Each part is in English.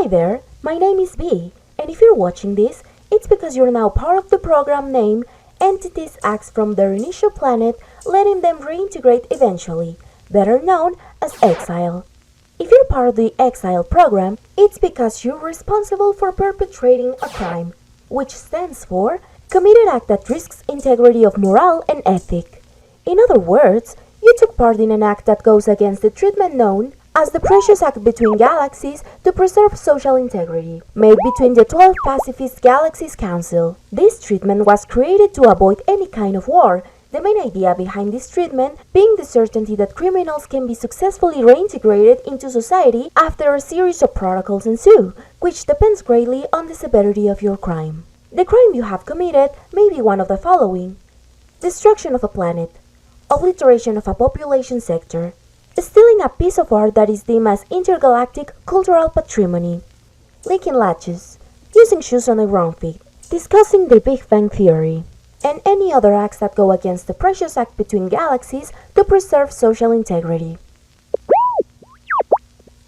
Hi there, my name is B, and if you're watching this, it's because you're now part of the program named Entities Acts from their initial planet, letting them reintegrate eventually, better known as exile. If you're part of the exile program, it's because you're responsible for perpetrating a crime, which stands for committed act that risks integrity of morale and ethic. In other words, you took part in an act that goes against the treatment known as the precious act between galaxies to preserve social integrity, made between the 12 pacifist galaxies council. This treatment was created to avoid any kind of war, the main idea behind this treatment being the certainty that criminals can be successfully reintegrated into society after a series of protocols ensue, which depends greatly on the severity of your crime. The crime you have committed may be one of the following: destruction of a planet, obliteration of a population sector, stealing a piece of art that is deemed as intergalactic cultural patrimony, leaking latches, using shoes on the wrong feet, discussing the Big Bang Theory, and any other acts that go against the precious act between galaxies to preserve social integrity.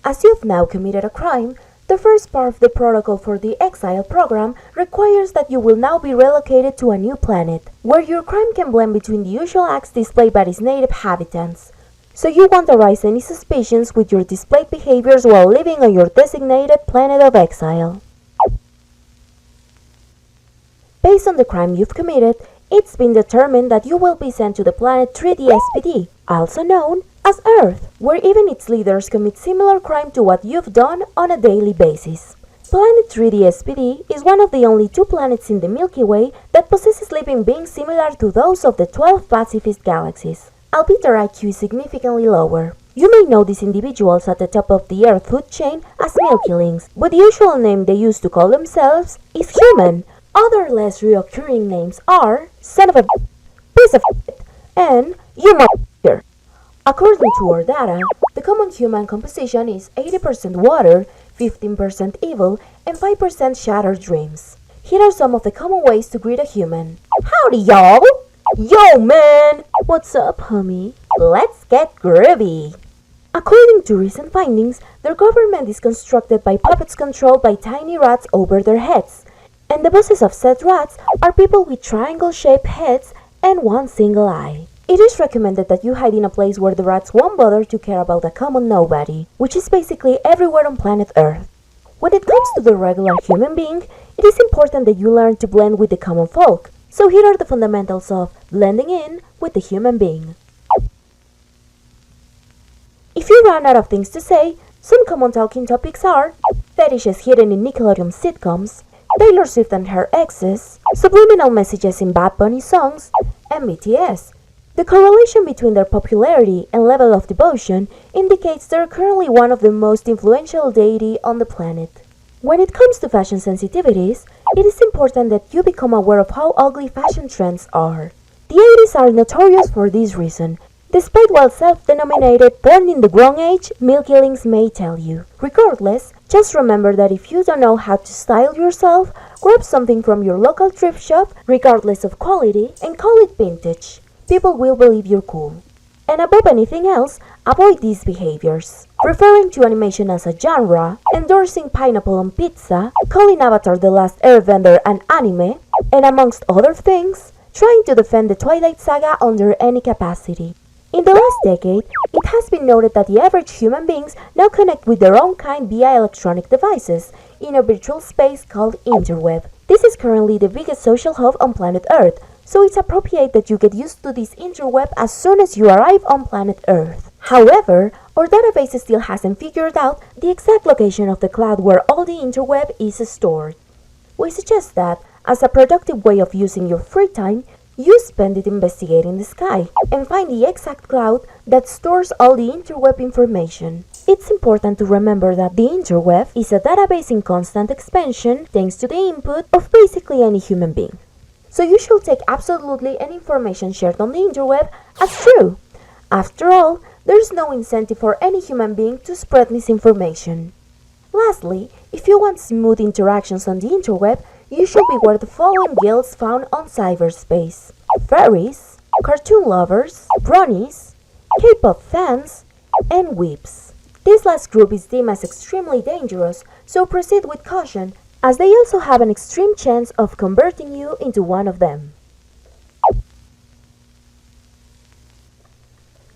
As you've now committed a crime, the first part of the protocol for the exile program requires that you will now be relocated to a new planet, where your crime can blend between the usual acts displayed by its native inhabitants. So you won't arouse any suspicions with your displayed behaviors while living on your designated planet of exile. Based on the crime you've committed, it's been determined that you will be sent to the planet 3D-SPD, also known as Earth, where even its leaders commit similar crime to what you've done on a daily basis. Planet 3D-SPD is one of the only 2 planets in the Milky Way that possesses living beings similar to those of the 12 pacifist galaxies, albeit their IQ is significantly lower. You may know these individuals at the top of the Earth food chain as Milkylings, but the usual name they use to call themselves is human. Other less reoccurring names are son of a piece of and you mother. According to our data, the common human composition is 80% water, 15% evil, and 5% shattered dreams. Here are some of the common ways to greet a human. Howdy, y'all! Yo, man! What's up, homie? Let's get groovy! According to recent findings, their government is constructed by puppets controlled by tiny rats over their heads, and the bosses of said rats are people with triangle-shaped heads and one single eye. It is recommended that you hide in a place where the rats won't bother to care about a common nobody, which is basically everywhere on planet Earth. When it comes to the regular human being, it is important that you learn to blend with the common folk. So here are the fundamentals of blending in with the human being. If you run out of things to say, some common talking topics are fetishes hidden in Nickelodeon sitcoms, Taylor Swift and her exes, subliminal messages in Bad Bunny songs, and BTS. The correlation between their popularity and level of devotion indicates they're currently one of the most influential deity on the planet. When it comes to fashion sensitivities, it is important that you become aware of how ugly fashion trends are. The 80s are notorious for this reason, despite what self-denominated born in the wrong age Milkylings may tell you. Regardless, just remember that if you don't know how to style yourself, grab something from your local thrift shop, regardless of quality, and call it vintage. People will believe you're cool. And above anything else, avoid these behaviors. Referring to animation as a genre, endorsing pineapple on pizza, calling Avatar The Last Airbender an anime, and amongst other things, trying to defend the Twilight Saga under any capacity. In the last decade, it has been noted that the average human beings now connect with their own kind via electronic devices in a virtual space called interweb. This is currently the biggest social hub on planet Earth, so it's appropriate that you get used to this interweb as soon as you arrive on planet Earth. However, our database still hasn't figured out the exact location of the cloud where all the interweb is stored. We suggest that, as a productive way of using your free time, you spend it investigating the sky and find the exact cloud that stores all the interweb information. It's important to remember that the interweb is a database in constant expansion thanks to the input of basically any human being. So you should take absolutely any information shared on the interweb as true. After all, there's no incentive for any human being to spread misinformation. Lastly, if you want smooth interactions on the interweb, you should beware the following guilds found on cyberspace: furries, cartoon lovers, bronies, K-pop fans, and weeps. This last group is deemed as extremely dangerous, so proceed with caution, as they also have an extreme chance of converting you into one of them.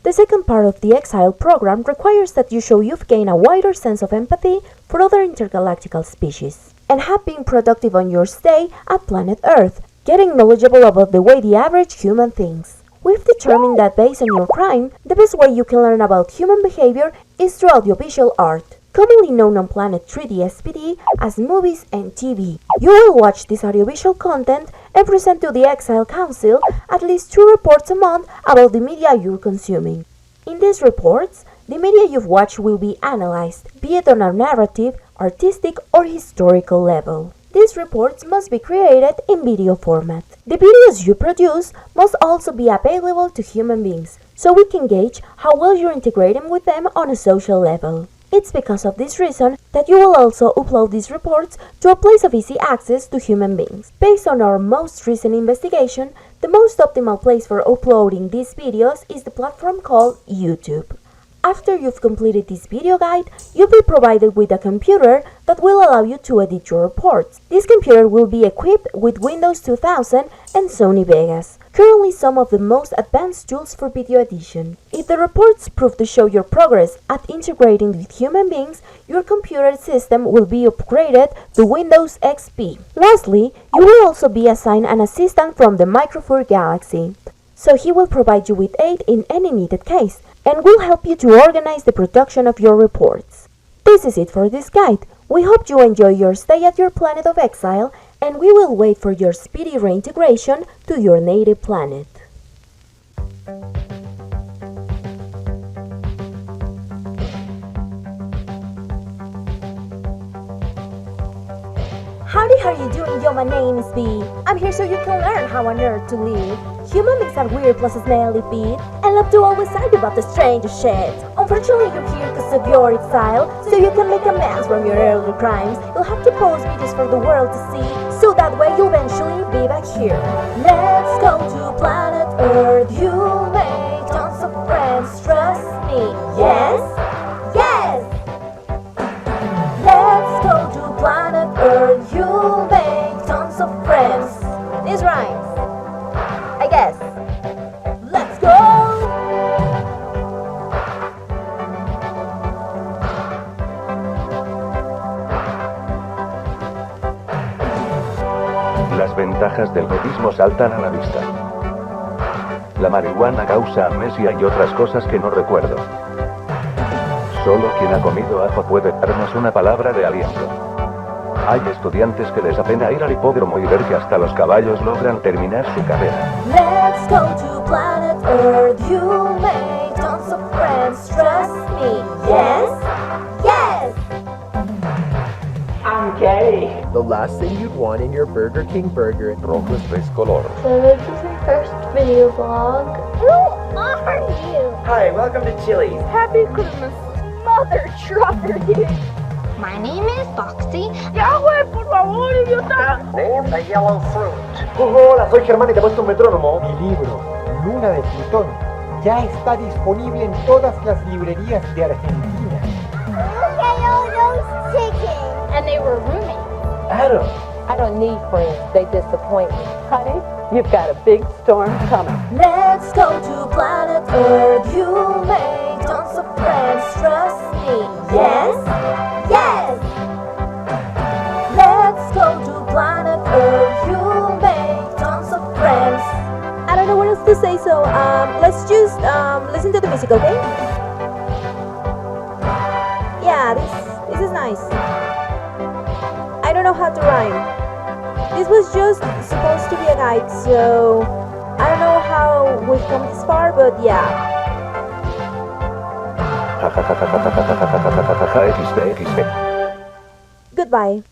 The second part of the Exile program requires that you show you've gained a wider sense of empathy for other intergalactical species, and have been productive on your stay at planet Earth, getting knowledgeable about the way the average human thinks. We've determined that based on your crime, the best way you can learn about human behavior is through audiovisual art, commonly known on Planet 3D-SPD as movies and TV. You will watch this audiovisual content and present to the Exile Council at least 2 reports a month about the media you're consuming. In these reports, the media you've watched will be analyzed, be it on a narrative, artistic, or historical level. These reports must be created in video format. The videos you produce must also be available to human beings, so we can gauge how well you're integrating with them on a social level. It's because of this reason that you will also upload these reports to a place of easy access to human beings. Based on our most recent investigation, the most optimal place for uploading these videos is the platform called YouTube. After you've completed this video guide, you'll be provided with a computer that will allow you to edit your reports. This computer will be equipped with Windows 2000 and Sony Vegas, currently some of the most advanced tools for video edition. If the reports prove to show your progress at integrating with human beings, your computer system will be upgraded to Windows XP. Lastly, you will also be assigned an assistant from the Microphone Galaxy, so he will provide you with aid in any needed case, and will help you to organize the production of your reports. This is it for this guide. We hope you enjoy your stay at your planet of exile, and we will wait for your speedy reintegration to your native planet. Howdy, how are you doing? Yo, my name is B. I'm here so you can learn how on Earth to live. Human beings are weird plus smelly feet, and love to always argue about the strangest shit. Unfortunately, you're here because of your exile, so you can make amends from your earlier crimes. You'll have to post videos for the world to see, so that way you'll eventually be back here. Let's go to planet Earth, you'll make tons of friends, trust me. Yes? Yes! Let's go to planet Earth, you'll make tons of friends. This rhymes, I guess. Let's go! Las ventajas del budismo saltan a la vista. La marihuana causa amnesia y otras cosas que no recuerdo. Solo quien ha comido ajo puede darnos una palabra de aliento. Hay estudiantes que les apena ir al hipódromo y ver que hasta los caballos logran terminar su carrera. Let's go to planet Earth, you'll make tons of friends, trust me. Yes? Yes! I'm gay. The last thing you'd want in your Burger King burger. Rojo es tres color. So this is my first video blog. Who are you? Hi, welcome to Chili's. Happy Christmas, mother trucker, dude. My name is Foxy. Ya, güey, por favor, idiota. Name the yellow fruit. Hola, soy Germán y te he puesto un metrónomo. Mi libro, Luna de Plutón, ya está disponible en todas las librerías de Argentina. Look at all those chickens. And they were roommates. Adam. I don't need friends, they disappoint me. Honey, you've got a big storm coming. Let's go to planet Earth, you'll make tons of friends, trust me. Yes? Yes! Let's go to planet Earth, you'll make tons of friends. I don't know what else to say, so let's just listen to the music, okay? Yeah, this is nice. I don't know how to rhyme. This was just supposed to be a guide, so I don't know how we've come this far, but yeah. XD. Goodbye.